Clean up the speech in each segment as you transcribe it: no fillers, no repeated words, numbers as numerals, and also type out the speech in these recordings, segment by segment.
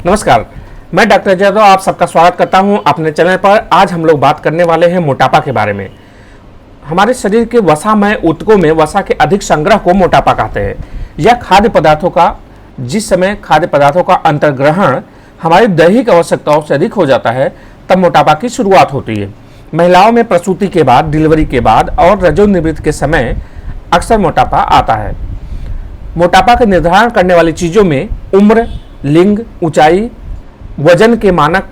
नमस्कार, मैं डॉक्टर यादव आप सबका स्वागत करता हूं अपने चैनल पर। आज हम लोग बात करने वाले हैं मोटापा के बारे में। हमारे शरीर के वसामय ऊतकों में वसा के अधिक संग्रह को मोटापा कहते हैं। यह खाद्य पदार्थों का जिस समय खाद्य पदार्थों का अंतर्ग्रहण हमारी दैहिक आवश्यकताओं से अधिक हो जाता है तब मोटापा की शुरुआत होती है। महिलाओं में प्रसूति के बाद, डिलीवरी के बाद और रजोनिवृत्ति के समय अक्सर मोटापा आता है। मोटापा का निर्धारण करने वाली चीज़ों में उम्र, लिंग, ऊंचाई, वजन के मानक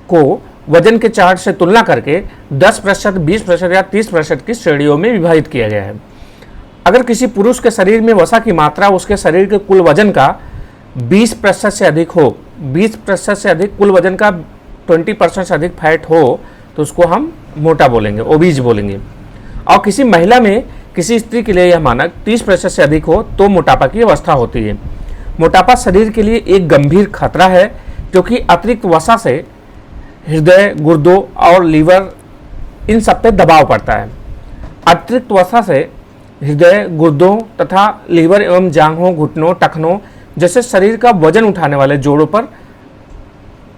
को वजन के चार्ट से तुलना करके 10%, 20% या 30% की श्रेणियों में विभाजित किया गया है। अगर किसी पुरुष के शरीर में वसा की मात्रा उसके शरीर के कुल वजन का 20% से अधिक हो, 20% से अधिक, कुल वजन का 20% से अधिक फैट हो तो उसको हम मोटा बोलेंगे, ओबीज बोलेंगे। और किसी महिला में किसी स्त्री के लिए यह मानक 30% से अधिक हो तो मोटापा की अवस्था होती है। मोटापा शरीर के लिए एक गंभीर खतरा है क्योंकि अतिरिक्त वसा से हृदय, गुर्दों और लीवर इन सब पे दबाव पड़ता है। अतिरिक्त वसा से हृदय, गुर्दों तथा लीवर एवं जांघों, घुटनों, टखनों जैसे शरीर का वजन उठाने वाले जोड़ों पर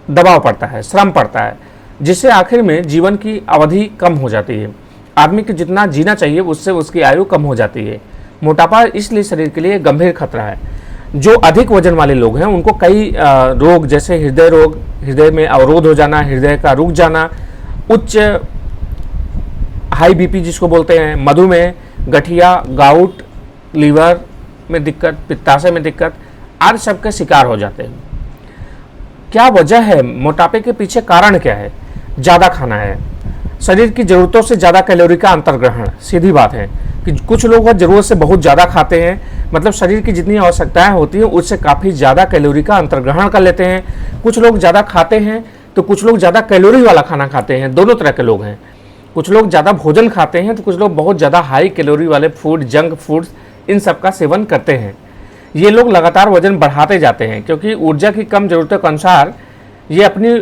दबाव पड़ता है, श्रम पड़ता है, जिससे आखिर में जीवन की अवधि कम हो जाती है। आदमी को जितना जीना चाहिए उससे उसकी आयु कम हो जाती है। मोटापा इसलिए शरीर के लिए गंभीर खतरा है। जो अधिक वजन वाले लोग हैं उनको कई रोग जैसे हृदय रोग, हृदय में अवरोध हो जाना, हृदय का रुक जाना, उच्च हाई बीपी जिसको बोलते हैं, मधुमेह, गठिया, गाउट, लीवर में दिक्कत, पित्ताशय में दिक्कत आदि सब के शिकार हो जाते हैं। क्या वजह है मोटापे के पीछे? कारण क्या है? ज़्यादा खाना है, शरीर की ज़रूरतों से ज़्यादा कैलोरी का अंतर्ग्रहण। सीधी बात है कि कुछ लोग ज़रूरत से बहुत ज़्यादा खाते हैं, मतलब शरीर की जितनी आवश्यकताएं होती हैं उससे काफ़ी ज़्यादा कैलोरी का अंतर्ग्रहण कर लेते हैं। कुछ लोग ज़्यादा खाते हैं तो कुछ लोग ज़्यादा कैलोरी वाला खाना खाते हैं। दोनों तरह के लोग हैं। कुछ लोग ज़्यादा भोजन खाते हैं तो कुछ लोग बहुत ज़्यादा हाई कैलोरी वाले फूड, जंक फूड्स इन सब का सेवन करते हैं। ये लोग लगातार वजन बढ़ाते जाते हैं क्योंकि ऊर्जा की कम ज़रूरतों के अनुसार ये अपनी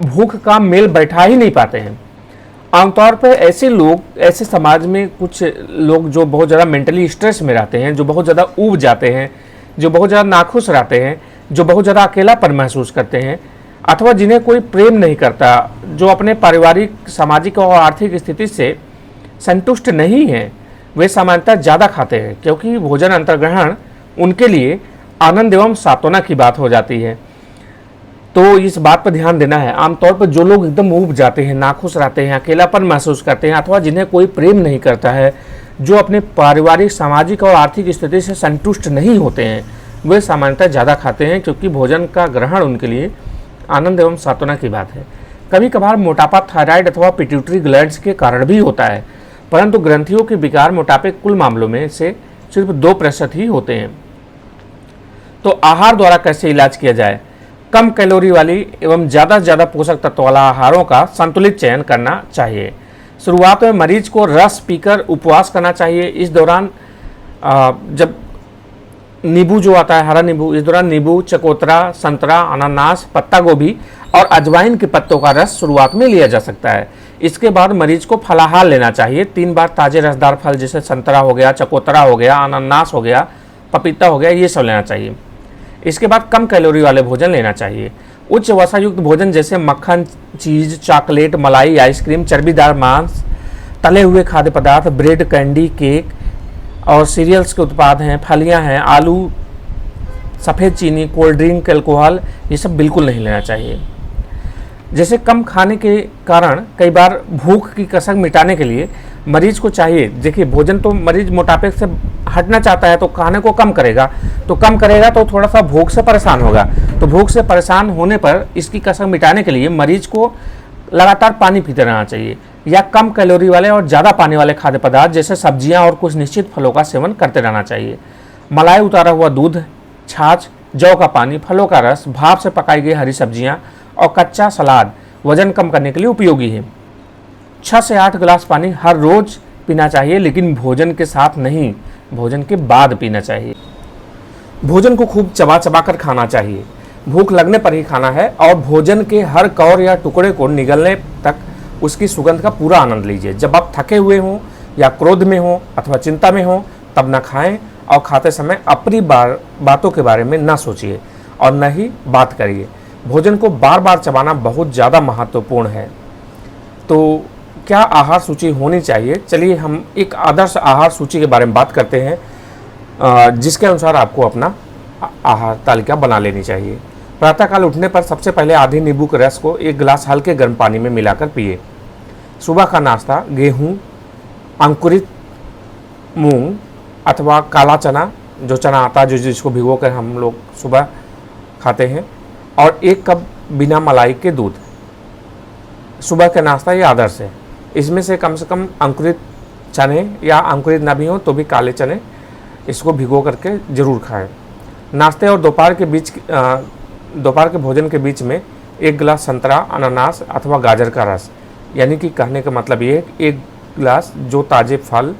भूख का मेल बैठा ही नहीं पाते हैं। आमतौर पर ऐसे लोग, ऐसे समाज में कुछ लोग जो बहुत ज़्यादा मेंटली स्ट्रेस में रहते हैं, जो बहुत ज़्यादा ऊब जाते हैं, जो बहुत ज़्यादा नाखुश रहते हैं, जो बहुत ज़्यादा अकेलापन महसूस करते हैं, अथवा जिन्हें कोई प्रेम नहीं करता, जो अपने पारिवारिक, सामाजिक और आर्थिक स्थिति से संतुष्ट नहीं हैं, वे सामान्यतः ज़्यादा खाते हैं क्योंकि भोजन अंतर्ग्रहण उनके लिए आनंद एवं सांत्वना की बात हो जाती है। तो इस बात पर ध्यान देना है। आमतौर पर जो लोग एकदम ऊब जाते हैं, नाखुश रहते हैं, अकेलापन महसूस करते हैं, अथवा जिन्हें कोई प्रेम नहीं करता है, जो अपने पारिवारिक, सामाजिक और आर्थिक स्थिति से संतुष्ट नहीं होते हैं, वे सामान्यतः ज़्यादा खाते हैं क्योंकि भोजन का ग्रहण उनके लिए आनंद एवं सांत्वना की बात है। कभी कभार मोटापा थायराइड अथवा पिट्यूटरी ग्लैंड्स के कारण भी होता है, परंतु ग्रंथियों के विकार मोटापे कुल मामलों में से सिर्फ 2% ही होते हैं। तो आहार द्वारा कैसे इलाज किया जाए? कम कैलोरी वाली एवं ज़्यादा से ज़्यादा पोषक तत्व वाला आहारों का संतुलित चयन करना चाहिए। शुरुआत में मरीज को रस पीकर उपवास करना चाहिए। इस दौरान जब नींबू जो आता है, हरा नींबू, इस दौरान नींबू, चकोतरा, संतरा, अनानास, पत्ता गोभी और अजवाइन के पत्तों का रस शुरुआत में लिया जा सकता है। इसके बाद मरीज को फलाहार लेना चाहिए। 3 बार ताज़े रसदार फल जैसे संतरा हो गया, चकोतरा हो गया, अनानास हो गया, पपीता हो गया, ये सब लेना चाहिए। इसके बाद कम कैलोरी वाले भोजन लेना चाहिए। उच्च वसा युक्त भोजन जैसे मक्खन, चीज़, चॉकलेट, मलाई, आइसक्रीम, चर्बीदार मांस, तले हुए खाद्य पदार्थ, ब्रेड, कैंडी, केक और सीरियल्स के उत्पाद हैं, फलियां हैं, आलू, सफ़ेद चीनी, कोल्ड ड्रिंक, अल्कोहल, ये सब बिल्कुल नहीं लेना चाहिए। जैसे कम खाने के कारण कई बार भूख की कसक मिटाने के लिए मरीज को चाहिए, देखिए भोजन तो मरीज मोटापे से हटना चाहता है तो खाने को कम करेगा, तो थोड़ा सा भूख से परेशान होगा। तो भूख से परेशान होने पर इसकी कसक मिटाने के लिए मरीज को लगातार पानी पीते रहना चाहिए या कम कैलोरी वाले और ज़्यादा पानी वाले खाद्य पदार्थ जैसे सब्जियां और कुछ निश्चित फलों का सेवन करते रहना चाहिए। मलाई उतारा हुआ दूध, छाछ, जौ का पानी, फलों का रस, भाप से पकाई गई हरी सब्जियां और कच्चा सलाद वजन कम करने के लिए उपयोगी है। 6 से 8 गिलास पानी हर रोज पीना चाहिए, लेकिन भोजन के साथ नहीं, भोजन के बाद पीना चाहिए। भोजन को खूब चबा चबा कर खाना चाहिए। भूख लगने पर ही खाना है और भोजन के हर कौर या टुकड़े को निगलने तक उसकी सुगंध का पूरा आनंद लीजिए। जब आप थके हुए हों या क्रोध में हों अथवा चिंता में हों तब न खाएं और खाते समय अपनी बातों के बारे में न सोचिए। और न ही बात करिए। भोजन को बार बार चबाना बहुत ज़्यादा महत्वपूर्ण है। तो क्या आहार सूची होनी चाहिए? चलिए हम एक आदर्श आहार सूची के बारे में बात करते हैं, जिसके अनुसार आपको अपना आहार तालिका बना लेनी चाहिए। प्रातःकाल उठने पर सबसे पहले आधे नींबू के रस को 1 गिलास हल्के गर्म पानी में मिलाकर पिए। सुबह का नाश्ता गेहूं, अंकुरित मूंग अथवा काला चना, जो चना आता है जिसको भिगो कर हम लोग सुबह खाते हैं, और 1 कप बिना मलाई के दूध। सुबह का नाश्ता ये आदर्श है। इसमें से कम अंकुरित चने, या अंकुरित ना भी हो तो भी काले चने, इसको भिगो करके ज़रूर खाएं। नाश्ते और दोपहर के भोजन के बीच में 1 गिलास संतरा, अनानास अथवा गाजर का रस, यानी कि कहने का मतलब ये है कि 1 गिलास जो ताज़े फल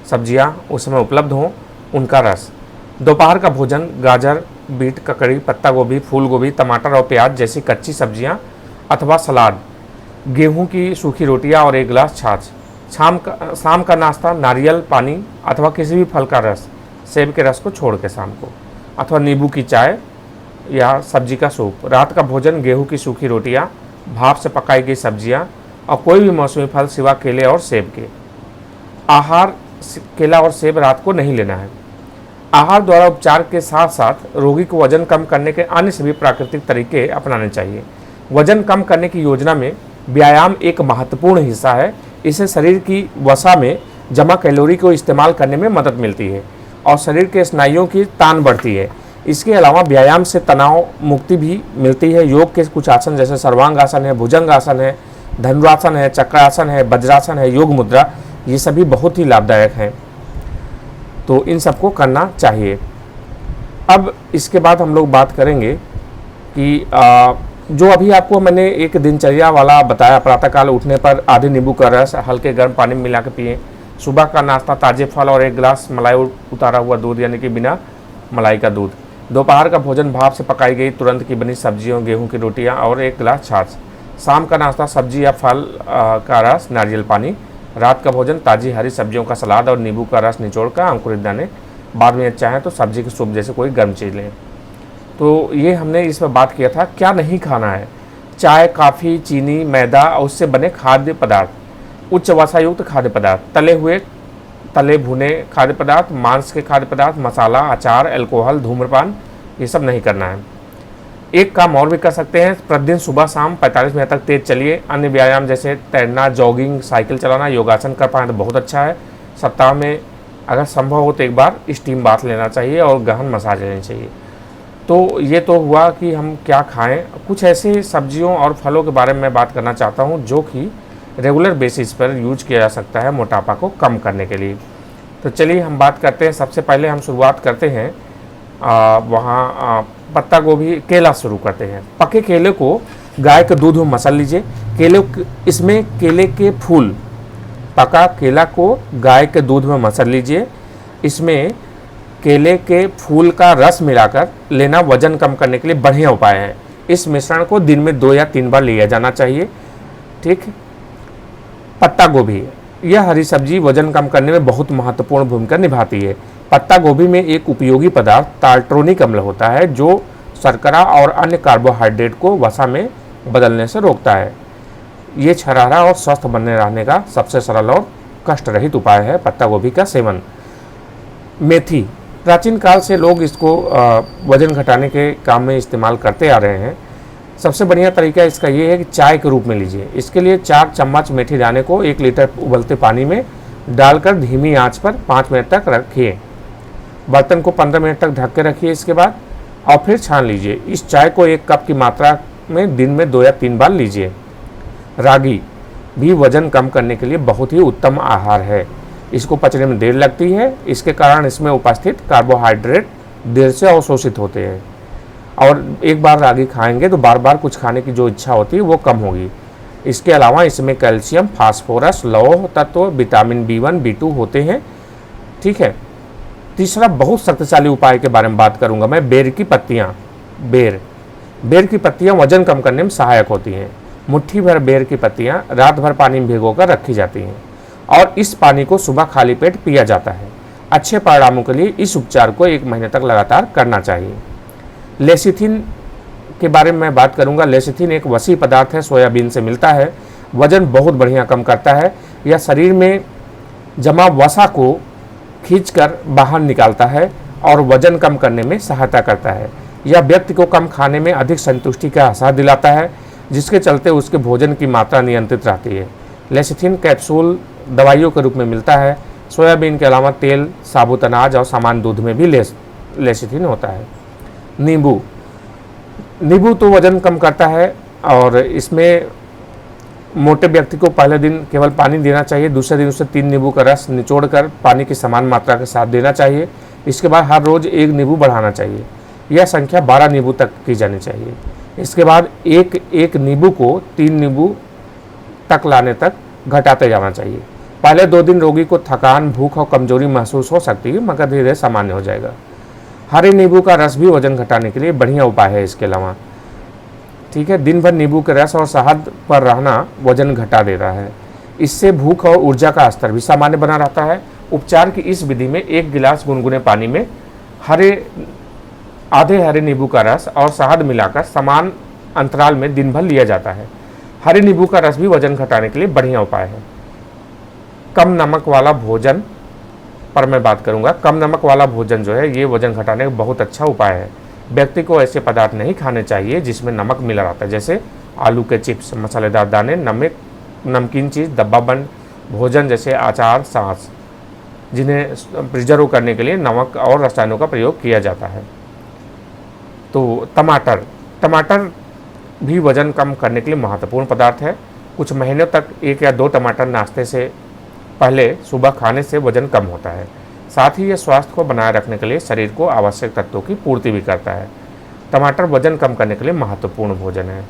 सब्जियां उस समय उपलब्ध हों उनका रस। दोपहर का भोजन गाजर, बीट, ककड़ी, पत्ता गोभी, फूल गोभी, टमाटर और प्याज जैसी कच्ची सब्जियां अथवा सलाद, गेहूं की सूखी रोटियां और 1 गिलास छाछ। शाम का नाश्ता नारियल पानी अथवा किसी भी फल का रस, सेब के रस को छोड़ के शाम को, अथवा नींबू की चाय या सब्जी का सूप। रात का भोजन गेहूं की सूखी रोटियां, भाप से पकाई गई सब्जियां और कोई भी मौसमी फल सिवा केले और सेब के। आहार केला और सेब रात को नहीं लेना है। आहार द्वारा उपचार के साथ साथ रोगी को वजन कम करने के अन्य सभी प्राकृतिक तरीके अपनाने चाहिए। वजन कम करने की योजना में व्यायाम एक महत्वपूर्ण हिस्सा है। इससे शरीर की वसा में जमा कैलोरी को इस्तेमाल करने में मदद मिलती है और शरीर के स्नायुओं की तान बढ़ती है। इसके अलावा व्यायाम से तनाव मुक्ति भी मिलती है। योग के कुछ आसन जैसे सर्वांगासन है, भुजंगासन है, धनुरासन है, चक्रासन है, वज्रासन है, योग मुद्रा, ये सभी बहुत ही लाभदायक हैं, तो इन सबको करना चाहिए। अब इसके बाद हम लोग बात करेंगे कि जो अभी आपको मैंने एक दिनचर्या वाला बताया, प्रातःकाल उठने पर आधे नींबू का रस हल्के गर्म पानी में मिला के पिएँ। सुबह का नाश्ता ताज़े फल और 1 गिलास मलाई उतारा हुआ दूध, यानी कि बिना मलाई का दूध। दोपहर का भोजन भाप से पकाई गई तुरंत की बनी सब्जियों, गेहूं की रोटियां और 1 गिलास छाछ। शाम का नाश्ता सब्जी या फल का रस, नारियल पानी। रात का भोजन ताज़ी हरी सब्जियों का सलाद और नींबू का रस निचोड़ कर अंकुरित दाने। बाद में चाहें तो सब्जी की सूप जैसे कोई गर्म चीज़ लें। तो ये हमने इस पर बात किया था। क्या नहीं खाना है? चाय, कॉफ़ी, चीनी, मैदा और उससे बने खाद्य पदार्थ, उच्च वसायुक्त खाद्य पदार्थ, तले भुने खाद्य पदार्थ, मांस के खाद्य पदार्थ, मसाला, अचार, अल्कोहल, धूम्रपान, ये सब नहीं करना है। एक काम और भी कर सकते हैं, प्रतिदिन सुबह शाम 45 मिनट तक तेज चलिए। अन्य व्यायाम जैसे तैरना, जॉगिंग, साइकिल चलाना, योगासन कर पाएँ तो बहुत अच्छा है। सप्ताह में अगर संभव हो तो 1 बार स्टीम बाथ लेना चाहिए और गहन मसाज लेनी चाहिए। तो ये तो हुआ कि हम क्या खाएं। कुछ ऐसे सब्जियों और फलों के बारे में मैं बात करना चाहता हूं जो कि रेगुलर बेसिस पर यूज किया जा सकता है मोटापा को कम करने के लिए। तो चलिए हम बात करते हैं। सबसे पहले हम शुरुआत करते हैं पत्ता गोभी, केला शुरू करते हैं। पके केले को गाय के दूध में मसल लीजिए। इसमें केले के फूल, पका केला को गाय के दूध में मसल लीजिए। इसमें केले के फूल का रस मिलाकर लेना वजन कम करने के लिए बढ़िया उपाय है। इस मिश्रण को दिन में 2 या 3 बार लिया जाना चाहिए। ठीक। पत्ता गोभी, यह हरी सब्जी वजन कम करने में बहुत महत्वपूर्ण भूमिका निभाती है। पत्ता गोभी में एक उपयोगी पदार्थ टार्ट्रोनिक अम्ल होता है जो शर्करा और अन्य कार्बोहाइड्रेट को वसा में बदलने से रोकता है। ये छरहरा और स्वस्थ बनने रहने का सबसे सरल और कष्ट रहित उपाय है पत्ता गोभी का सेवन। मेथी, प्राचीन काल से लोग इसको वजन घटाने के काम में इस्तेमाल करते आ रहे हैं। सबसे बढ़िया तरीका इसका ये है कि चाय के रूप में लीजिए। इसके लिए 4 चम्मच मेथी दाने को 1 लीटर उबलते पानी में डालकर धीमी आंच पर 5 मिनट तक रखिए। बर्तन को 15 मिनट तक ढक के रखिए इसके बाद, और फिर छान लीजिए। इस चाय को 1 कप की मात्रा में दिन में 2 या 3 बार लीजिए। रागी भी वजन कम करने के लिए बहुत ही उत्तम आहार है। इसको पचने में देर लगती है, इसके कारण इसमें उपस्थित कार्बोहाइड्रेट देर से अवशोषित होते हैं, और एक बार रागी खाएंगे तो बार बार कुछ खाने की जो इच्छा होती है वो कम होगी। इसके अलावा इसमें कैल्शियम, फास्फोरस, लौह तत्व, विटामिन B1, B2 होते हैं। ठीक है। तीसरा बहुत शक्तिशाली उपाय के बारे में बात करूंगा मैं, बेर की पत्तियाँ। बेर की पत्तियाँ वजन कम करने में सहायक होती हैं। मुट्ठी भर बेर की पत्तियाँ रात भर पानी में भिगोकर रखी जाती हैं और इस पानी को सुबह खाली पेट पिया जाता है। अच्छे परिणामों के लिए इस उपचार को 1 महीने तक लगातार करना चाहिए। लेसिथिन के बारे में मैं बात करूंगा। लेसिथिन एक वसी पदार्थ है, सोयाबीन से मिलता है, वजन बहुत बढ़िया कम करता है। यह शरीर में जमा वसा को खींचकर बाहर निकालता है और वजन कम करने में सहायता करता है। यह व्यक्ति को कम खाने में अधिक संतुष्टि का एहसास दिलाता है, जिसके चलते उसके भोजन की मात्रा नियंत्रित रहती है। लेसिथिन कैप्सूल दवाइयों के रूप में मिलता है। सोयाबीन के अलावा तेल, साबुत अनाज और सामान्य दूध में भी लेसिथिन होता है। नींबू तो वजन कम करता है और इसमें मोटे व्यक्ति को पहले दिन केवल पानी देना चाहिए, दूसरे दिन उसे 3 नींबू का रस निचोड़कर पानी की समान मात्रा के साथ देना चाहिए। इसके बाद हर रोज़ 1 नींबू बढ़ाना चाहिए। यह संख्या 12 नींबू तक की जानी चाहिए। इसके बाद एक नींबू को 3 नींबू तक लाने तक घटाते जाना चाहिए। पहले 2 दिन रोगी को थकान, भूख और कमजोरी महसूस हो सकती है, मगर धीरे धीरे सामान्य हो जाएगा। हरे नींबू का रस भी वजन घटाने के लिए बढ़िया उपाय है। इसके अलावा ठीक है, दिन भर नींबू के रस और शहद पर रहना वजन घटा देता है। इससे भूख और ऊर्जा का स्तर भी सामान्य बना रहता है। उपचार की इस विधि में 1 गिलास गुनगुने पानी में आधे हरे नींबू का रस और शहद मिलाकर समान अंतराल में दिन भर लिया जाता है। हरे नींबू का रस भी वजन घटाने के लिए बढ़िया उपाय है। कम नमक वाला भोजन पर मैं बात करूंगा। कम नमक वाला भोजन जो है ये वजन घटाने का बहुत अच्छा उपाय है। व्यक्ति को ऐसे पदार्थ नहीं खाने चाहिए जिसमें नमक मिला रहता है, जैसे आलू के चिप्स, मसालेदार दाने, नमकीन चीज़, डब्बाबंद भोजन जैसे अचार, सॉस, जिन्हें प्रिजर्व करने के लिए नमक और रसायनों का प्रयोग किया जाता है। तो टमाटर भी वजन कम करने के लिए महत्वपूर्ण पदार्थ है। कुछ महीनों तक 1 या 2 टमाटर नाश्ते से पहले सुबह खाने से वजन कम होता है। साथ ही यह स्वास्थ्य को बनाए रखने के लिए शरीर को आवश्यक तत्वों की पूर्ति भी करता है। टमाटर वजन कम करने के लिए महत्वपूर्ण भोजन है।